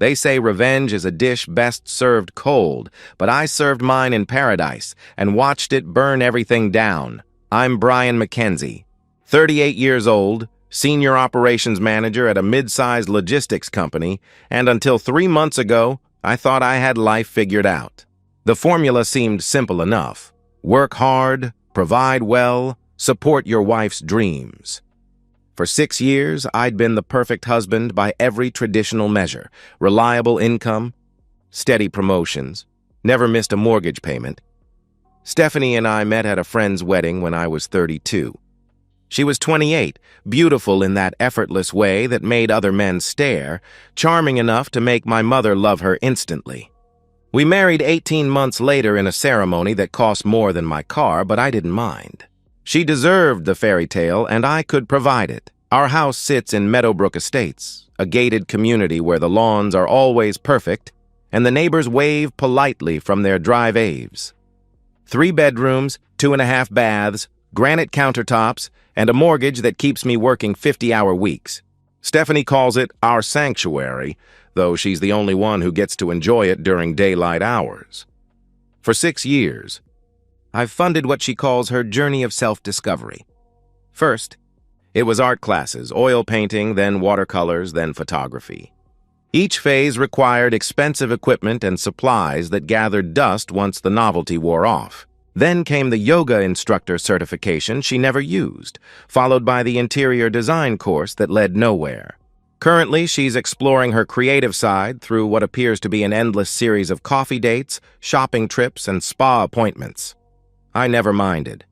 They say revenge is a dish best served cold, but I served mine in paradise and watched it burn everything down. I'm Brian McKenzie, 38 years old, senior operations manager at a mid-sized logistics company, and until 3 months ago, I thought I had life figured out. The formula seemed simple enough. Work hard, provide well, support your wife's dreams. For 6 years, I'd been the perfect husband by every traditional measure. Reliable income, steady promotions, never missed a mortgage payment. Stephanie and I met at a friend's wedding when I was 32. She was 28, beautiful in that effortless way that made other men stare, charming enough to make my mother love her instantly. We married 18 months later in a ceremony that cost more than my car, but I didn't mind. She deserved the fairy tale, and I could provide it. Our house sits in Meadowbrook Estates, a gated community where the lawns are always perfect, and the neighbors wave politely from their drive-aves. 3 bedrooms, 2.5 baths, granite countertops, and a mortgage that keeps me working 50-hour weeks. Stephanie calls it our sanctuary, though she's the only one who gets to enjoy it during daylight hours. For 6 years, I've funded what she calls her journey of self-discovery. First, it was art classes, oil painting, then watercolors, then photography. Each phase required expensive equipment and supplies that gathered dust once the novelty wore off. Then came the yoga instructor certification she never used, followed by the interior design course that led nowhere. Currently, she's exploring her creative side through what appears to be an endless series of coffee dates, shopping trips, and spa appointments. I never minded.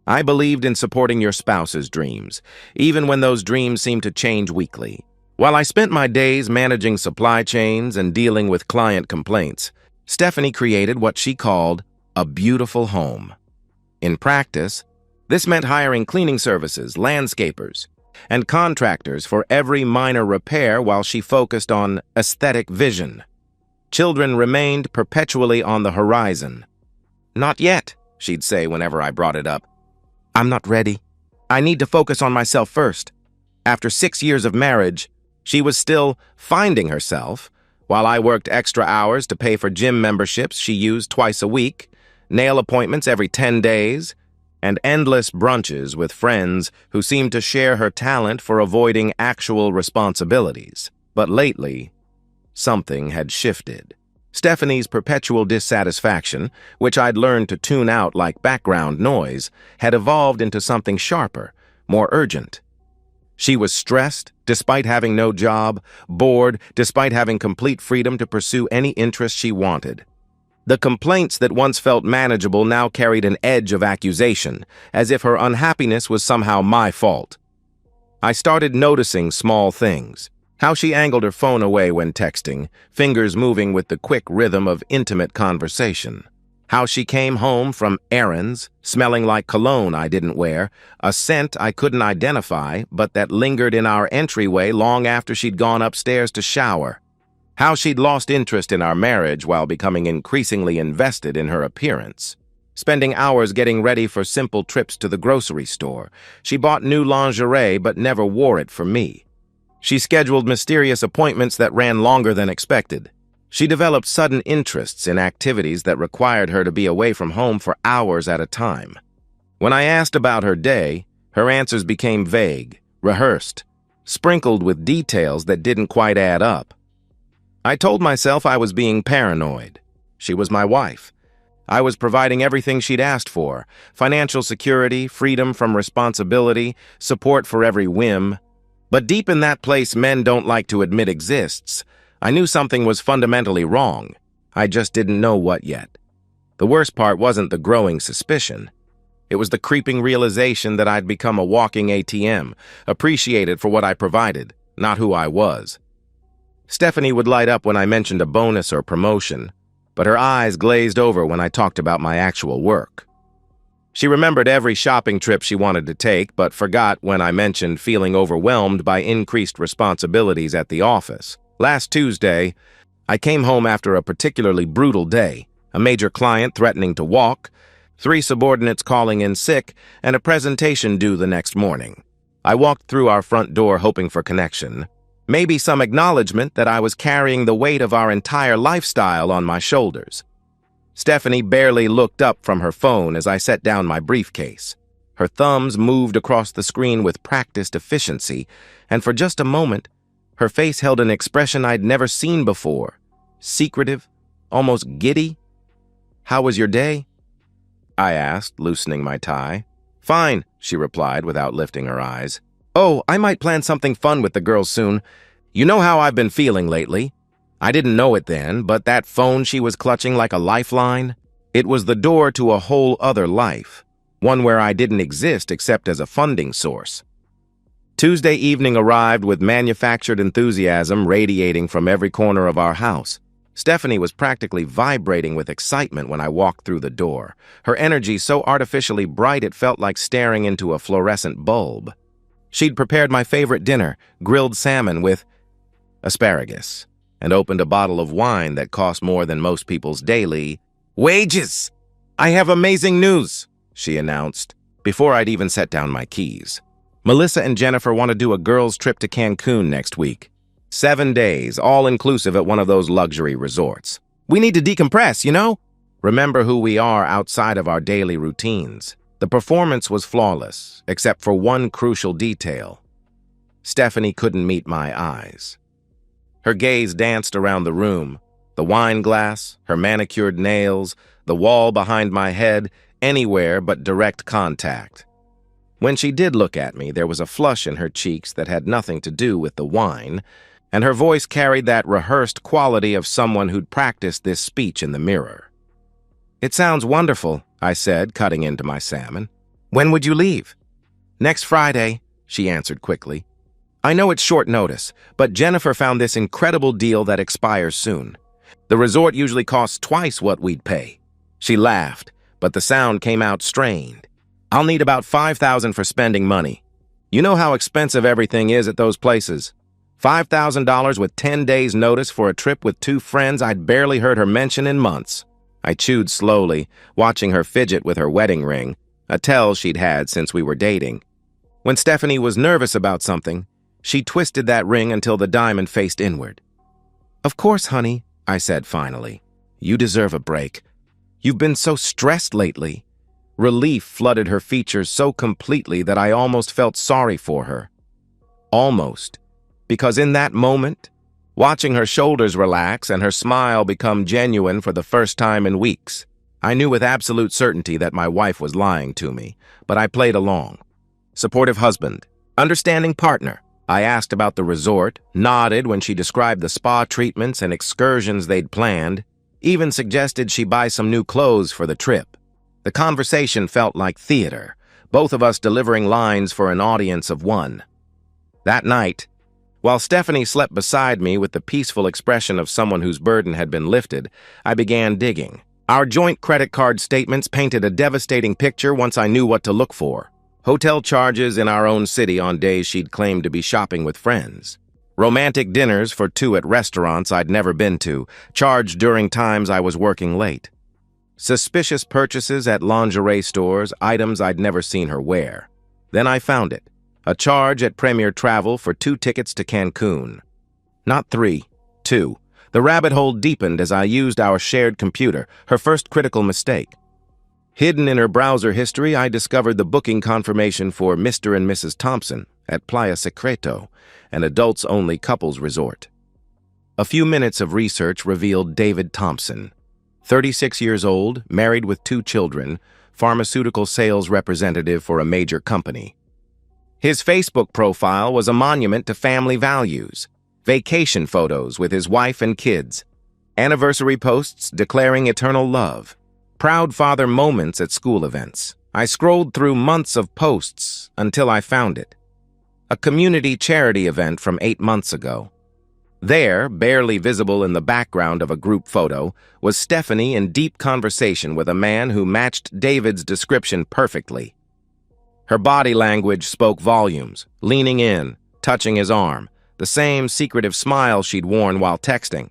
I believed in supporting your spouse's dreams, even when those dreams seemed to change weekly. While I spent my days managing supply chains and dealing with client complaints, Stephanie created what she called a beautiful home. In practice, this meant hiring cleaning services, landscapers, and contractors for every minor repair while she focused on aesthetic vision. Children remained perpetually on the horizon. "Not yet," she'd say whenever I brought it up. "I'm not ready. I need to focus on myself first." After 6 years of marriage, she was still finding herself, while I worked extra hours to pay for gym memberships she used twice a week, nail appointments every 10 days, and endless brunches with friends who seemed to share her talent for avoiding actual responsibilities. But lately, something had shifted. Stephanie's perpetual dissatisfaction, which I'd learned to tune out like background noise, had evolved into something sharper, more urgent. She was stressed, despite having no job, bored, despite having complete freedom to pursue any interest she wanted. The complaints that once felt manageable now carried an edge of accusation, as if her unhappiness was somehow my fault. I started noticing small things. How she angled her phone away when texting, fingers moving with the quick rhythm of intimate conversation. How she came home from errands, smelling like cologne I didn't wear, a scent I couldn't identify, but that lingered in our entryway long after she'd gone upstairs to shower. How she'd lost interest in our marriage while becoming increasingly invested in her appearance. Spending hours getting ready for simple trips to the grocery store. She bought new lingerie but never wore it for me. She scheduled mysterious appointments that ran longer than expected. She developed sudden interests in activities that required her to be away from home for hours at a time. When I asked about her day, her answers became vague, rehearsed, sprinkled with details that didn't quite add up. I told myself I was being paranoid. She was my wife. I was providing everything she'd asked for: financial security, freedom from responsibility, support for every whim. But deep in that place men don't like to admit exists, I knew something was fundamentally wrong. I just didn't know what yet. The worst part wasn't the growing suspicion. It was the creeping realization that I'd become a walking ATM, appreciated for what I provided, not who I was. Stephanie would light up when I mentioned a bonus or promotion, but her eyes glazed over when I talked about my actual work. She remembered every shopping trip she wanted to take, but forgot when I mentioned feeling overwhelmed by increased responsibilities at the office. Last Tuesday, I came home after a particularly brutal day, a major client threatening to walk, 3 subordinates calling in sick, and a presentation due the next morning. I walked through our front door hoping for connection. Maybe some acknowledgement that I was carrying the weight of our entire lifestyle on my shoulders. Stephanie barely looked up from her phone as I set down my briefcase. Her thumbs moved across the screen with practiced efficiency, and for just a moment, her face held an expression I'd never seen before. Secretive, almost giddy. "How was your day?" I asked, loosening my tie. "Fine," she replied without lifting her eyes. "Oh, I might plan something fun with the girls soon. You know how I've been feeling lately." I didn't know it then, but that phone she was clutching like a lifeline, it was the door to a whole other life, one where I didn't exist except as a funding source. Tuesday evening arrived with manufactured enthusiasm radiating from every corner of our house. Stephanie was practically vibrating with excitement when I walked through the door, her energy so artificially bright it felt like staring into a fluorescent bulb. She'd prepared my favorite dinner, grilled salmon with asparagus, and opened a bottle of wine that cost more than most people's daily wages. "I have amazing news," she announced, before I'd even set down my keys. "Melissa and Jennifer want to do a girls' trip to Cancun next week. 7 days, all-inclusive at one of those luxury resorts. We need to decompress, you know? Remember who we are outside of our daily routines." The performance was flawless, except for one crucial detail. Stephanie couldn't meet my eyes. Her gaze danced around the room, the wine glass, her manicured nails, the wall behind my head, anywhere but direct contact. When she did look at me, there was a flush in her cheeks that had nothing to do with the wine, and her voice carried that rehearsed quality of someone who'd practiced this speech in the mirror. "It sounds wonderful," I said, cutting into my salmon. "When would you leave?" "Next Friday," she answered quickly. "I know it's short notice, but Jennifer found this incredible deal that expires soon. The resort usually costs twice what we'd pay." She laughed, but the sound came out strained. "I'll need about $5,000 for spending money. You know how expensive everything is at those places. $5,000 with 10 days' notice for a trip with 2 friends I'd barely heard her mention in months." I chewed slowly, watching her fidget with her wedding ring, a tell she'd had since we were dating. When Stephanie was nervous about something, she twisted that ring until the diamond faced inward. "Of course, honey," I said finally. "You deserve a break. You've been so stressed lately." Relief flooded her features so completely that I almost felt sorry for her. Almost. Because in that moment, watching her shoulders relax and her smile become genuine for the first time in weeks, I knew with absolute certainty that my wife was lying to me, but I played along. Supportive husband, understanding partner. I asked about the resort, nodded when she described the spa treatments and excursions they'd planned, even suggested she buy some new clothes for the trip. The conversation felt like theater, both of us delivering lines for an audience of one. That night, while Stephanie slept beside me with the peaceful expression of someone whose burden had been lifted, I began digging. Our joint credit card statements painted a devastating picture once I knew what to look for. Hotel charges in our own city on days she'd claimed to be shopping with friends. Romantic dinners for 2 at restaurants I'd never been to, charged during times I was working late. Suspicious purchases at lingerie stores, items I'd never seen her wear. Then I found it. A charge at Premier Travel for 2 tickets to Cancun. Not 3, 2. The rabbit hole deepened as I used our shared computer, her first critical mistake. Hidden in her browser history, I discovered the booking confirmation for Mr. and Mrs. Thompson at Playa Secreto, an adults-only couples resort. A few minutes of research revealed David Thompson, 36 years old, married with 2 children, pharmaceutical sales representative for a major company. His Facebook profile was a monument to family values, vacation photos with his wife and kids, anniversary posts declaring eternal love, proud father moments at school events. I scrolled through months of posts until I found it. A community charity event from 8 months ago. There, barely visible in the background of a group photo, was Stephanie in deep conversation with a man who matched David's description perfectly. Her body language spoke volumes, leaning in, touching his arm, the same secretive smile she'd worn while texting.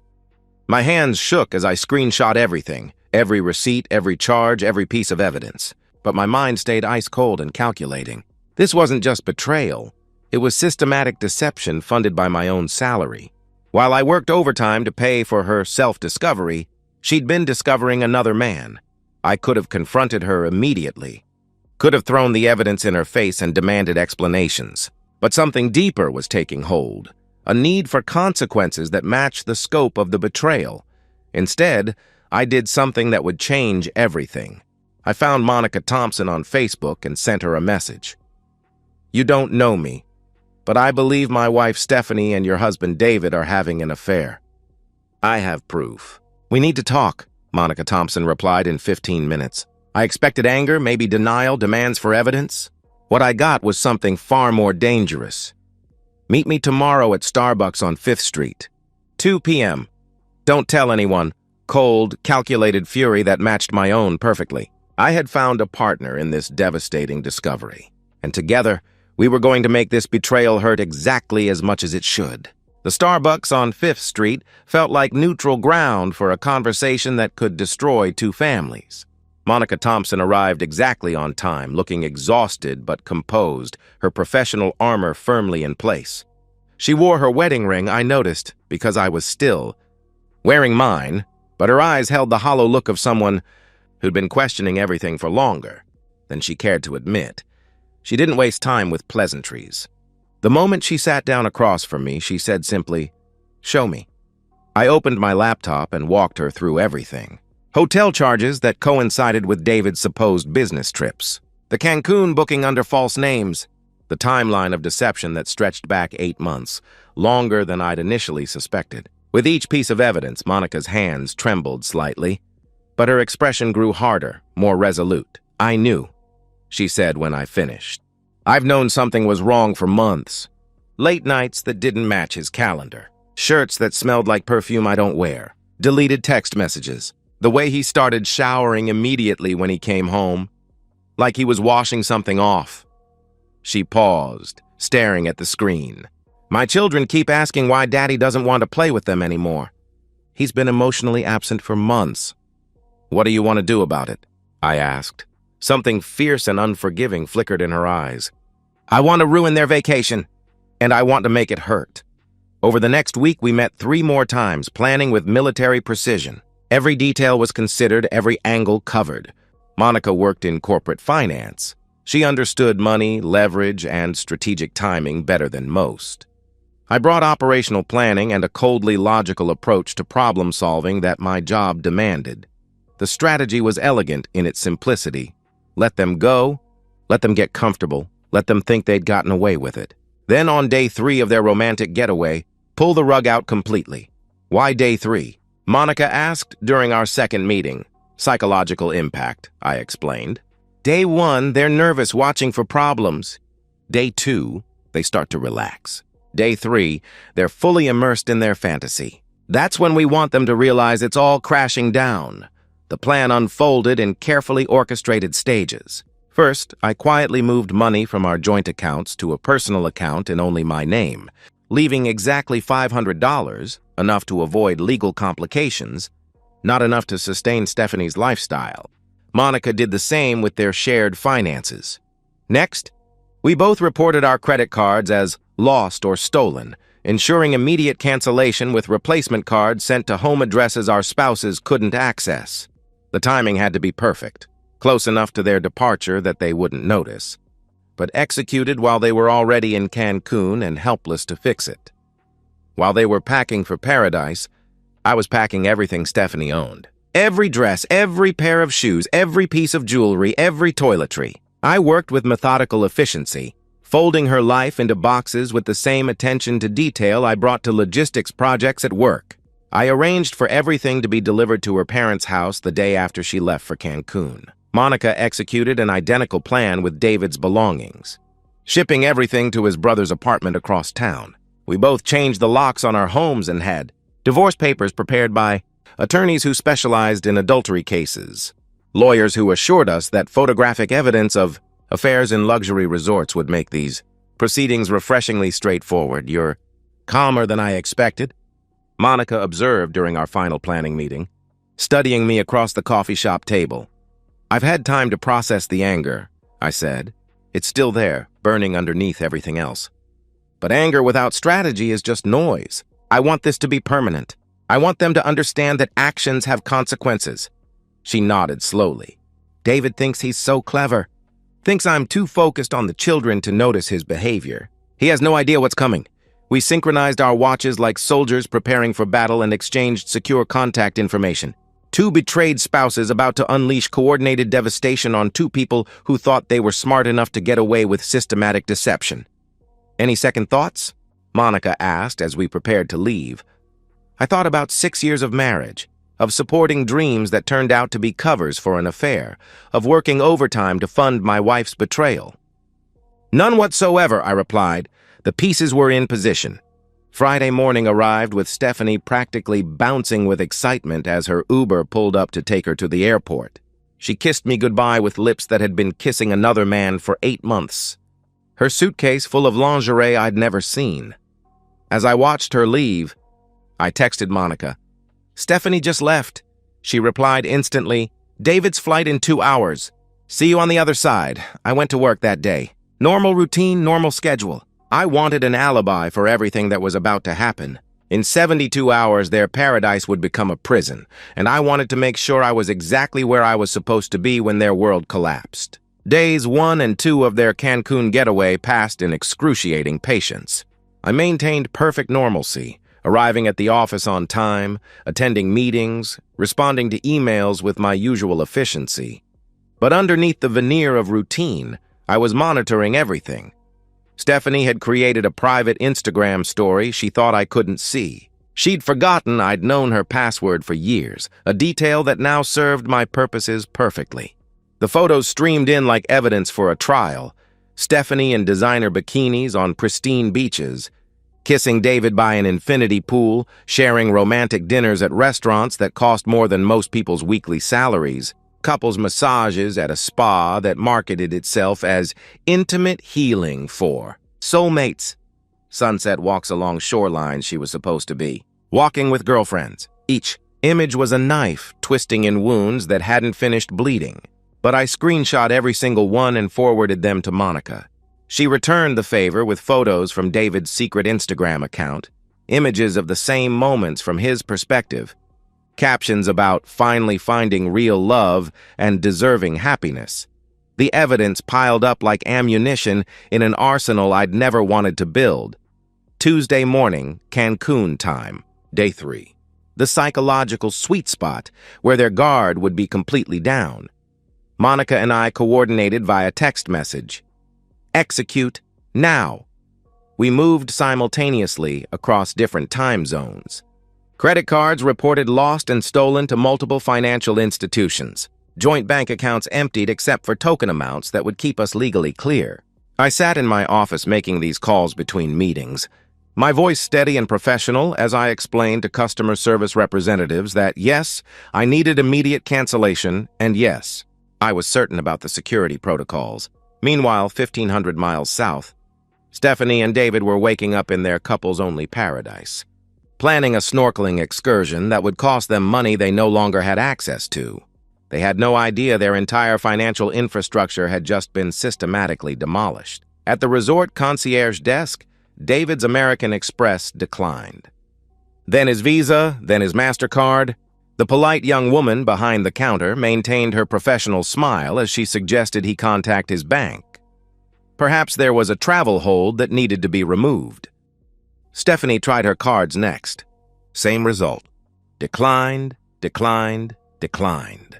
My hands shook as I screenshot everything, every receipt, every charge, every piece of evidence. But my mind stayed ice cold and calculating. This wasn't just betrayal. It was systematic deception funded by my own salary. While I worked overtime to pay for her self-discovery, she'd been discovering another man. I could have confronted her immediately, could have thrown the evidence in her face and demanded explanations. But something deeper was taking hold, a need for consequences that matched the scope of the betrayal. Instead, I did something that would change everything. I found Monica Thompson on Facebook and sent her a message. "You don't know me, but I believe my wife Stephanie and your husband David are having an affair. I have proof. We need to talk," Monica Thompson replied in 15 minutes. I expected anger, maybe denial, demands for evidence. What I got was something far more dangerous. "Meet me tomorrow at Starbucks on 5th Street. 2 p.m. Don't tell anyone." Cold, calculated fury that matched my own perfectly. I had found a partner in this devastating discovery, and together, we were going to make this betrayal hurt exactly as much as it should. The Starbucks on 5th Street felt like neutral ground for a conversation that could destroy two families. Monica Thompson arrived exactly on time, looking exhausted but composed, her professional armor firmly in place. She wore her wedding ring, I noticed, because I was still wearing mine, but her eyes held the hollow look of someone who'd been questioning everything for longer than she cared to admit. She didn't waste time with pleasantries. The moment she sat down across from me, she said simply, "Show me." I opened my laptop and walked her through everything. Hotel charges that coincided with David's supposed business trips. The Cancun booking under false names. The timeline of deception that stretched back 8 months, longer than I'd initially suspected. With each piece of evidence, Monica's hands trembled slightly, but her expression grew harder, more resolute. "I knew," she said when I finished. "I've known something was wrong for months. Late nights that didn't match his calendar. Shirts that smelled like perfume I don't wear. Deleted text messages. The way he started showering immediately when he came home. Like he was washing something off." She paused, staring at the screen. "My children keep asking why Daddy doesn't want to play with them anymore. He's been emotionally absent for months." "What do you want to do about it?" I asked. Something fierce and unforgiving flickered in her eyes. "I want to ruin their vacation, and I want to make it hurt." Over the next week, we met 3 more times, planning with military precision. Every detail was considered, every angle covered. Monica worked in corporate finance. She understood money, leverage, and strategic timing better than most. I brought operational planning and a coldly logical approach to problem solving that my job demanded. The strategy was elegant in its simplicity. Let them go, let them get comfortable, let them think they'd gotten away with it. Then on day 3 of their romantic getaway, pull the rug out completely. "Why day 3? Monica asked during our second meeting. "Psychological impact," I explained. "Day 1, they're nervous watching for problems. Day 2, they start to relax. Day 3, they're fully immersed in their fantasy. That's when we want them to realize it's all crashing down." The plan unfolded in carefully orchestrated stages. First, I quietly moved money from our joint accounts to a personal account in only my name, leaving exactly $500, enough to avoid legal complications, not enough to sustain Stephanie's lifestyle. Monica did the same with their shared finances. Next, we both reported our credit cards as lost or stolen, ensuring immediate cancellation with replacement cards sent to home addresses our spouses couldn't access. The timing had to be perfect, close enough to their departure that they wouldn't notice, but executed while they were already in Cancun and helpless to fix it. While they were packing for paradise, I was packing everything Stephanie owned. Every dress, every pair of shoes, every piece of jewelry, every toiletry. I worked with methodical efficiency, folding her life into boxes with the same attention to detail I brought to logistics projects at work. I arranged for everything to be delivered to her parents' house the day after she left for Cancun. Monica executed an identical plan with David's belongings, shipping everything to his brother's apartment across town. We both changed the locks on our homes and had divorce papers prepared by attorneys who specialized in adultery cases, lawyers who assured us that photographic evidence of affairs in luxury resorts would make these proceedings refreshingly straightforward. "You're calmer than I expected," Monica observed during our final planning meeting, studying me across the coffee shop table. "I've had time to process the anger," I said. "It's still there, burning underneath everything else." But anger without strategy is just noise. I want this to be permanent. I want them to understand that actions have consequences. She nodded slowly. David thinks he's so clever. Thinks I'm too focused on the children to notice his behavior. He has no idea what's coming. We synchronized our watches like soldiers preparing for battle and exchanged secure contact information. Two betrayed spouses about to unleash coordinated devastation on two people who thought they were smart enough to get away with systematic deception. Any second thoughts? Monica asked as we prepared to leave. I thought about 6 years of marriage, of supporting dreams that turned out to be covers for an affair, of working overtime to fund my wife's betrayal. None whatsoever, I replied. The pieces were in position. Friday morning arrived with Stephanie practically bouncing with excitement as her Uber pulled up to take her to the airport. She kissed me goodbye with lips that had been kissing another man for 8 months. Her suitcase full of lingerie I'd never seen. As I watched her leave, I texted Monica. Stephanie just left. She replied instantly, David's flight in 2 hours. See you on the other side. I went to work that day. Normal routine, normal schedule. I wanted an alibi for everything that was about to happen. In 72 hours, their paradise would become a prison, and I wanted to make sure I was exactly where I was supposed to be when their world collapsed. Days 1 and 2 of their Cancun getaway passed in excruciating patience. I maintained perfect normalcy, arriving at the office on time, attending meetings, responding to emails with my usual efficiency. But underneath the veneer of routine, I was monitoring everything. Stephanie had created a private Instagram story she thought I couldn't see. She'd forgotten I'd known her password for years, a detail that now served my purposes perfectly. The photos streamed in like evidence for a trial. Stephanie in designer bikinis on pristine beaches, kissing David by an infinity pool, sharing romantic dinners at restaurants that cost more than most people's weekly salaries, couples massages at a spa that marketed itself as intimate healing for soulmates. Sunset walks along shorelines she was supposed to be, walking with girlfriends. Each image was a knife twisting in wounds that hadn't finished bleeding. But I screenshot every single one and forwarded them to Monica. She returned the favor with photos from David's secret Instagram account, images of the same moments from his perspective, captions about finally finding real love and deserving happiness. The evidence piled up like ammunition in an arsenal I'd never wanted to build. Tuesday morning, Cancun time, day 3. The psychological sweet spot where their guard would be completely down. Monica and I coordinated via text message. Execute now. We moved simultaneously across different time zones. Credit cards reported lost and stolen to multiple financial institutions. Joint bank accounts emptied except for token amounts that would keep us legally clear. I sat in my office making these calls between meetings, my voice steady and professional as I explained to customer service representatives that yes, I needed immediate cancellation, and yes, I was certain about the security protocols. Meanwhile, 1,500 miles south, Stephanie and David were waking up in their couples-only paradise, planning a snorkeling excursion that would cost them money they no longer had access to. They had no idea their entire financial infrastructure had just been systematically demolished. At the resort concierge desk, David's American Express declined. Then his Visa, then his MasterCard. The polite young woman behind the counter maintained her professional smile as she suggested he contact his bank. Perhaps there was a travel hold that needed to be removed. Stephanie tried her cards next. Same result. Declined, declined, declined.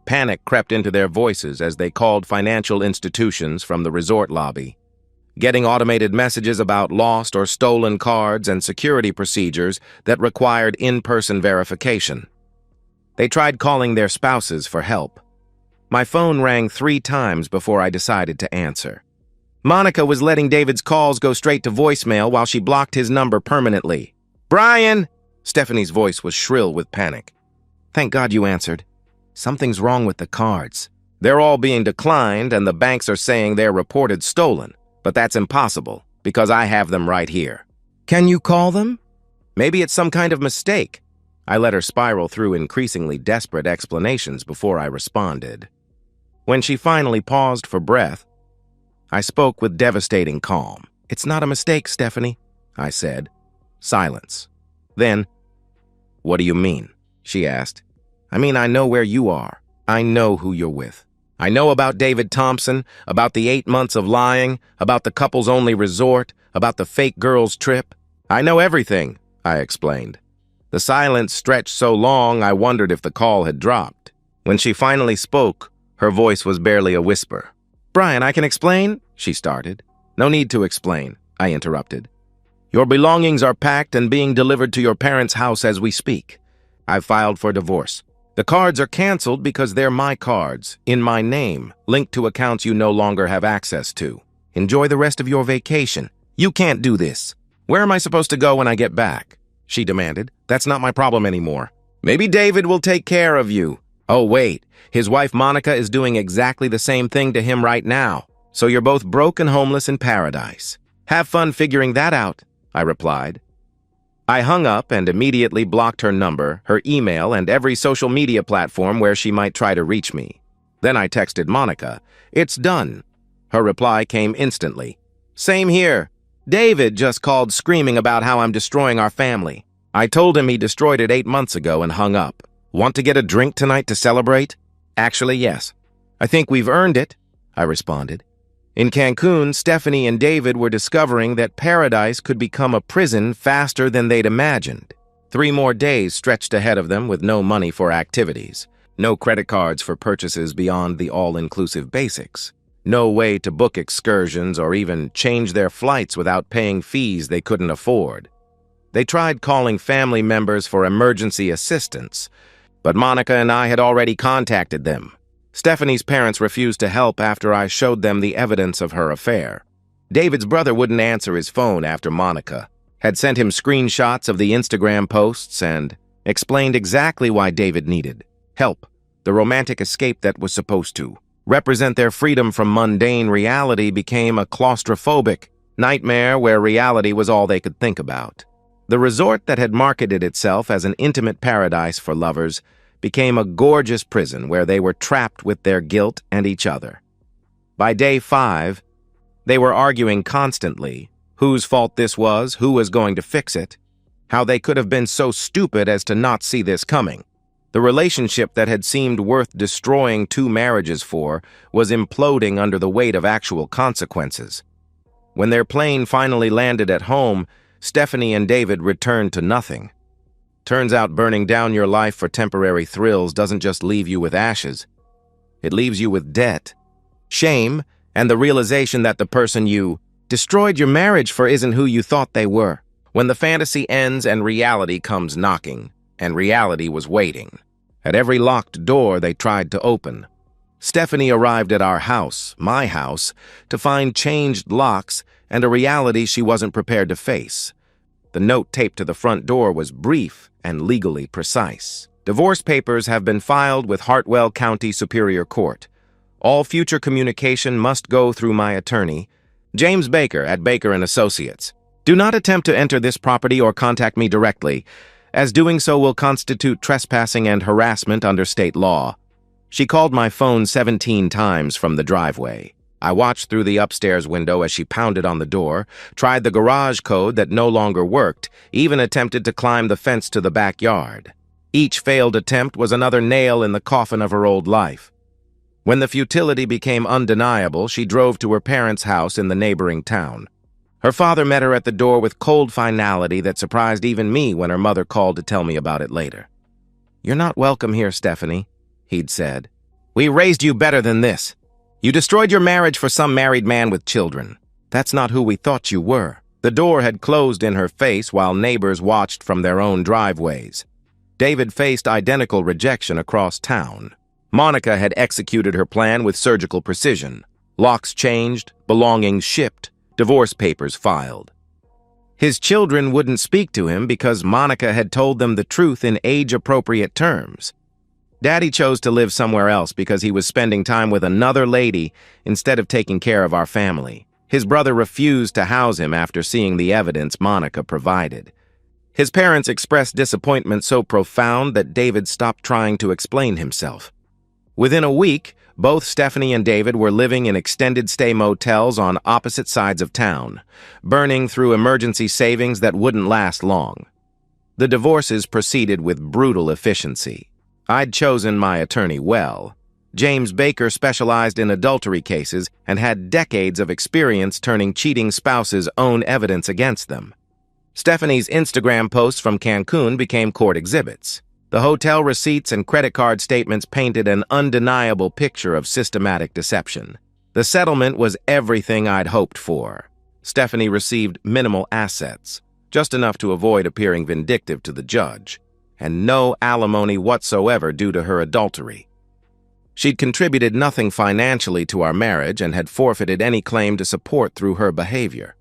Panic crept into their voices as they called financial institutions from the resort lobby, getting automated messages about lost or stolen cards and security procedures that required in-person verification. They tried calling their spouses for help. My phone rang 3 times before I decided to answer. Monica was letting David's calls go straight to voicemail while she blocked his number permanently. Brian! Stephanie's voice was shrill with panic. Thank God you answered. Something's wrong with the cards. They're all being declined and the banks are saying they're reported stolen. But that's impossible because I have them right here. Can you call them? Maybe it's some kind of mistake. I let her spiral through increasingly desperate explanations before I responded. When she finally paused for breath, I spoke with devastating calm. "It's not a mistake, Stephanie," I said. Silence. Then, "What do you mean?" she asked. "I mean, I know where you are. I know who you're with. I know about David Thompson, about the 8 months of lying, about the couple's only resort, about the fake girls' trip. I know everything," I explained. The silence stretched so long I wondered if the call had dropped. When she finally spoke, her voice was barely a whisper. "Brian, I can explain," she started. "No need to explain," I interrupted. "Your belongings are packed and being delivered to your parents' house as we speak. I've filed for divorce. The cards are canceled because they're my cards, in my name, linked to accounts you no longer have access to. Enjoy the rest of your vacation. You can't do this. Where am I supposed to go when I get back?" she demanded. "That's not my problem anymore. Maybe David will take care of you. Oh, wait, his wife Monica is doing exactly the same thing to him right now. So you're both broke and homeless in paradise. Have fun figuring that out," I replied. I hung up and immediately blocked her number, her email, and every social media platform where she might try to reach me. Then I texted Monica. "It's done." Her reply came instantly. "Same here. David just called screaming about how I'm destroying our family. I told him he destroyed it 8 months ago and hung up. Want to get a drink tonight to celebrate?" "Actually, yes. I think we've earned it," I responded. In Cancun, Stephanie and David were discovering that paradise could become a prison faster than they'd imagined. 3 more days stretched ahead of them with no money for activities, no credit cards for purchases beyond the all-inclusive basics, no way to book excursions or even change their flights without paying fees they couldn't afford. They tried calling family members for emergency assistance, but Monica and I had already contacted them. Stephanie's parents refused to help after I showed them the evidence of her affair. David's brother wouldn't answer his phone after Monica had sent him screenshots of the Instagram posts and explained exactly why David needed help, the romantic escape that was supposed to represent their freedom from mundane reality became a claustrophobic nightmare where reality was all they could think about. The resort that had marketed itself as an intimate paradise for lovers became a gorgeous prison where they were trapped with their guilt and each other. By day 5, they were arguing constantly whose fault this was, who was going to fix it, how they could have been so stupid as to not see this coming. The relationship that had seemed worth destroying 2 marriages for was imploding under the weight of actual consequences. When their plane finally landed at home, Stephanie and David returned to nothing. Turns out burning down your life for temporary thrills doesn't just leave you with ashes. It leaves you with debt, shame, and the realization that the person you destroyed your marriage for isn't who you thought they were. When the fantasy ends and reality comes knocking, and reality was waiting. At every locked door they tried to open. Stephanie arrived at our house, my house, to find changed locks and a reality she wasn't prepared to face. The note taped to the front door was brief and legally precise. "Divorce papers have been filed with Hartwell County Superior Court. All future communication must go through my attorney, James Baker at Baker & Associates. Do not attempt to enter this property or contact me directly, as doing so will constitute trespassing and harassment under state law." She called my phone 17 times from the driveway. I watched through the upstairs window as she pounded on the door, tried the garage code that no longer worked, even attempted to climb the fence to the backyard. Each failed attempt was another nail in the coffin of her old life. When the futility became undeniable, she drove to her parents' house in the neighboring town. Her father met her at the door with cold finality that surprised even me when her mother called to tell me about it later. "You're not welcome here, Stephanie," he'd said. "We raised you better than this. You destroyed your marriage for some married man with children. That's not who we thought you were." The door had closed in her face while neighbors watched from their own driveways. David faced identical rejection across town. Monica had executed her plan with surgical precision. Locks changed, belongings shipped, divorce papers filed. His children wouldn't speak to him because Monica had told them the truth in age-appropriate terms. Daddy chose to live somewhere else because he was spending time with another lady instead of taking care of our family. His brother refused to house him after seeing the evidence Monica provided. His parents expressed disappointment so profound that David stopped trying to explain himself. Within a week, Both Stephanie and David were living in extended-stay motels on opposite sides of town, burning through emergency savings that wouldn't last long. The divorces proceeded with brutal efficiency. I'd chosen my attorney well. James Baker specialized in adultery cases and had decades of experience turning cheating spouses' own evidence against them. Stephanie's Instagram posts from Cancun became court exhibits. The hotel receipts and credit card statements painted an undeniable picture of systematic deception. The settlement was everything I'd hoped for. Stephanie received minimal assets, just enough to avoid appearing vindictive to the judge, and no alimony whatsoever due to her adultery. She'd contributed nothing financially to our marriage and had forfeited any claim to support through her behavior.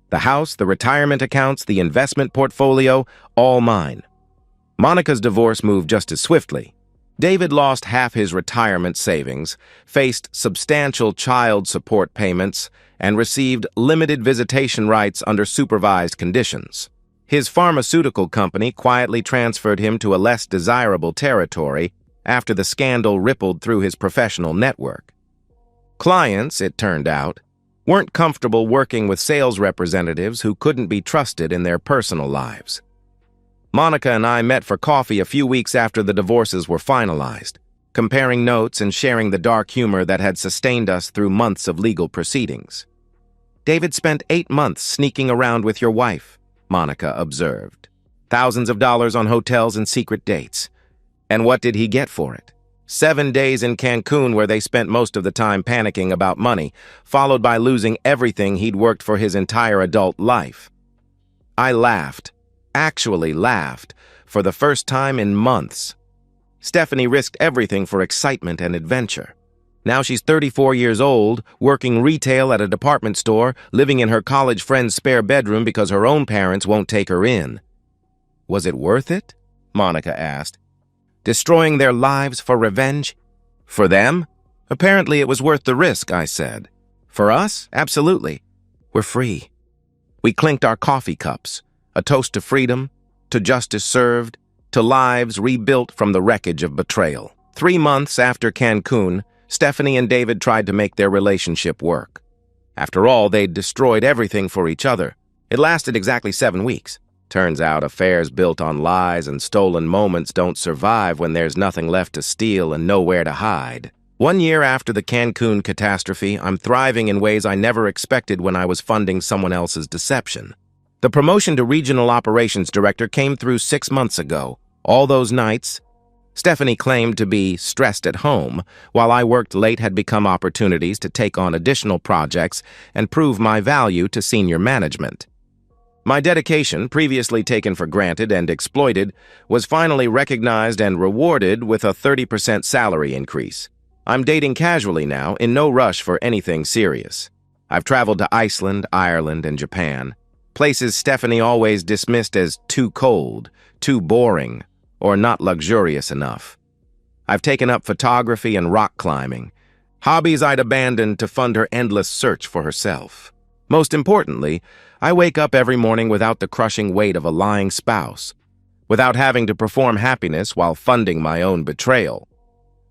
The house, the retirement accounts, the investment portfolio, all mine. Monica's divorce moved just as swiftly. David lost half his retirement savings, faced substantial child support payments, and received limited visitation rights under supervised conditions. His pharmaceutical company quietly transferred him to a less desirable territory after the scandal rippled through his professional network. Clients, it turned out, weren't comfortable working with sales representatives who couldn't be trusted in their personal lives. Monica and I met for coffee a few weeks after the divorces were finalized, comparing notes and sharing the dark humor that had sustained us through months of legal proceedings. "David spent 8 months sneaking around with your wife," Monica observed. "Thousands of dollars on hotels and secret dates. And what did he get for it? 7 days in Cancun where they spent most of the time panicking about money, followed by losing everything he'd worked for his entire adult life." I laughed. Actually laughed, for the first time in months. Stephanie risked everything for excitement and adventure. Now she's 34 years old, working retail at a department store, living in her college friend's spare bedroom because her own parents won't take her in. "Was it worth it?" Monica asked. "Destroying their lives for revenge?" "For them? Apparently it was worth the risk," I said. "For us? Absolutely. We're free." We clinked our coffee cups. A toast to freedom, to justice served, to lives rebuilt from the wreckage of betrayal. 3 months after Cancun, Stephanie and David tried to make their relationship work. After all, they'd destroyed everything for each other. It lasted exactly 7 weeks. Turns out affairs built on lies and stolen moments don't survive when there's nothing left to steal and nowhere to hide. 1 year after the Cancun catastrophe, I'm thriving in ways I never expected when I was funding someone else's deception. The promotion to Regional Operations Director came through 6 months ago. All those nights, Stephanie claimed to be stressed at home, while I worked late had become opportunities to take on additional projects and prove my value to senior management. My dedication, previously taken for granted and exploited, was finally recognized and rewarded with a 30% salary increase. I'm dating casually now, in no rush for anything serious. I've traveled to Iceland, Ireland, and Japan. Places Stephanie always dismissed as too cold, too boring, or not luxurious enough. I've taken up photography and rock climbing, hobbies I'd abandoned to fund her endless search for herself. Most importantly, I wake up every morning without the crushing weight of a lying spouse, without having to perform happiness while funding my own betrayal.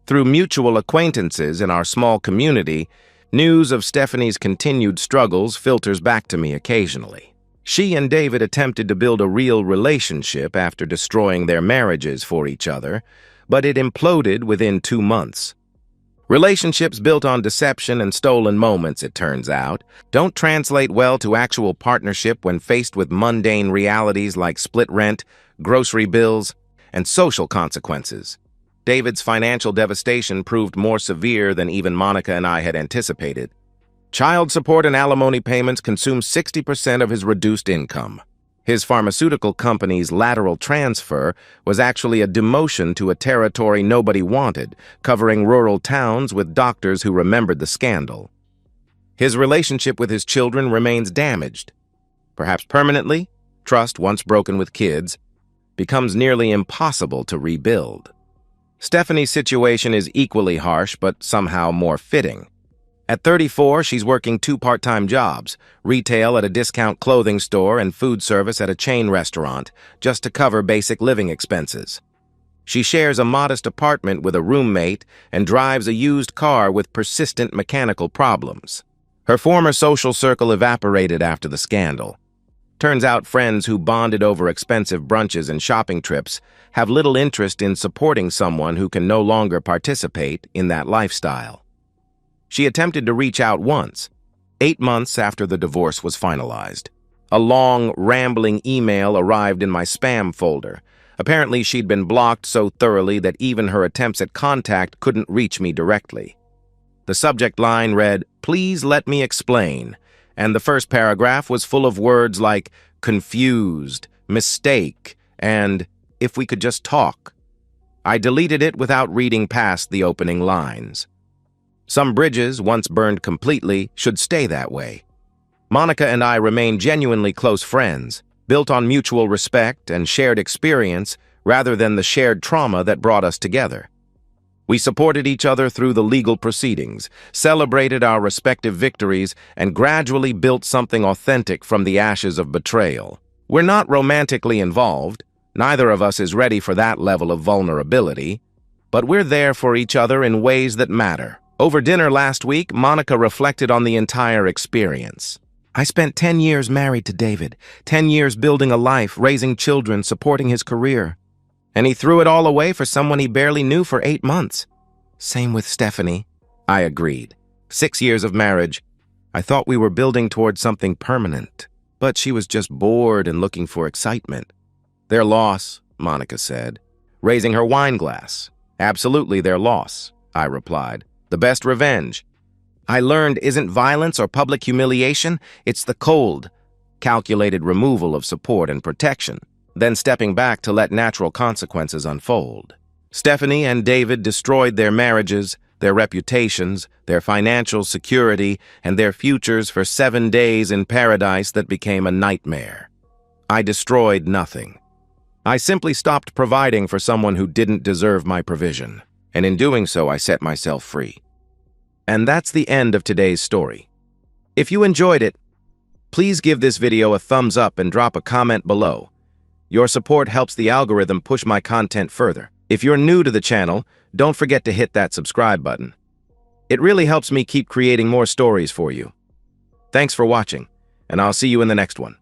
Through mutual acquaintances in our small community, news of Stephanie's continued struggles filters back to me occasionally. She and David attempted to build a real relationship after destroying their marriages for each other, but it imploded within 2 months. Relationships built on deception and stolen moments, it turns out, don't translate well to actual partnership when faced with mundane realities like split rent, grocery bills, and social consequences. David's financial devastation proved more severe than even Monica and I had anticipated. Child support and alimony payments consumed 60% of his reduced income. His pharmaceutical company's lateral transfer was actually a demotion to a territory nobody wanted, covering rural towns with doctors who remembered the scandal. His relationship with his children remains damaged. Perhaps permanently, trust, once broken with kids, becomes nearly impossible to rebuild. Stephanie's situation is equally harsh, but somehow more fitting. At 34, she's working 2 part-time jobs, retail at a discount clothing store and food service at a chain restaurant, just to cover basic living expenses. She shares a modest apartment with a roommate and drives a used car with persistent mechanical problems. Her former social circle evaporated after the scandal. Turns out friends who bonded over expensive brunches and shopping trips have little interest in supporting someone who can no longer participate in that lifestyle. She attempted to reach out once, 8 months after the divorce was finalized. A long, rambling email arrived in my spam folder. Apparently, she'd been blocked so thoroughly that even her attempts at contact couldn't reach me directly. The subject line read, "Please let me explain," and the first paragraph was full of words like confused, mistake, and if we could just talk. I deleted it without reading past the opening lines. Some bridges, once burned completely, should stay that way. Monica and I remain genuinely close friends, built on mutual respect and shared experience rather than the shared trauma that brought us together. We supported each other through the legal proceedings, celebrated our respective victories, and gradually built something authentic from the ashes of betrayal. We're not romantically involved. Neither of us is ready for that level of vulnerability, but we're there for each other in ways that matter. Over dinner last week, Monica reflected on the entire experience. "I spent 10 years married to David, 10 years building a life, raising children, supporting his career. And he threw it all away for someone he barely knew for 8 months. Same with Stephanie." I agreed. 6 years of marriage. I thought we were building towards something permanent, but she was just bored and looking for excitement. "Their loss," Monica said, raising her wine glass. "Absolutely their loss," I replied. "The best revenge. I learned isn't violence or public humiliation, it's the cold, calculated removal of support and protection, then stepping back to let natural consequences unfold." Stephanie and David destroyed their marriages, their reputations, their financial security, and their futures for 7 days in paradise that became a nightmare. I destroyed nothing. I simply stopped providing for someone who didn't deserve my provision, and in doing so, I set myself free. And that's the end of today's story. If you enjoyed it, please give this video a thumbs up and drop a comment below. Your support helps the algorithm push my content further. If you're new to the channel, don't forget to hit that subscribe button. It really helps me keep creating more stories for you. Thanks for watching, and I'll see you in the next one.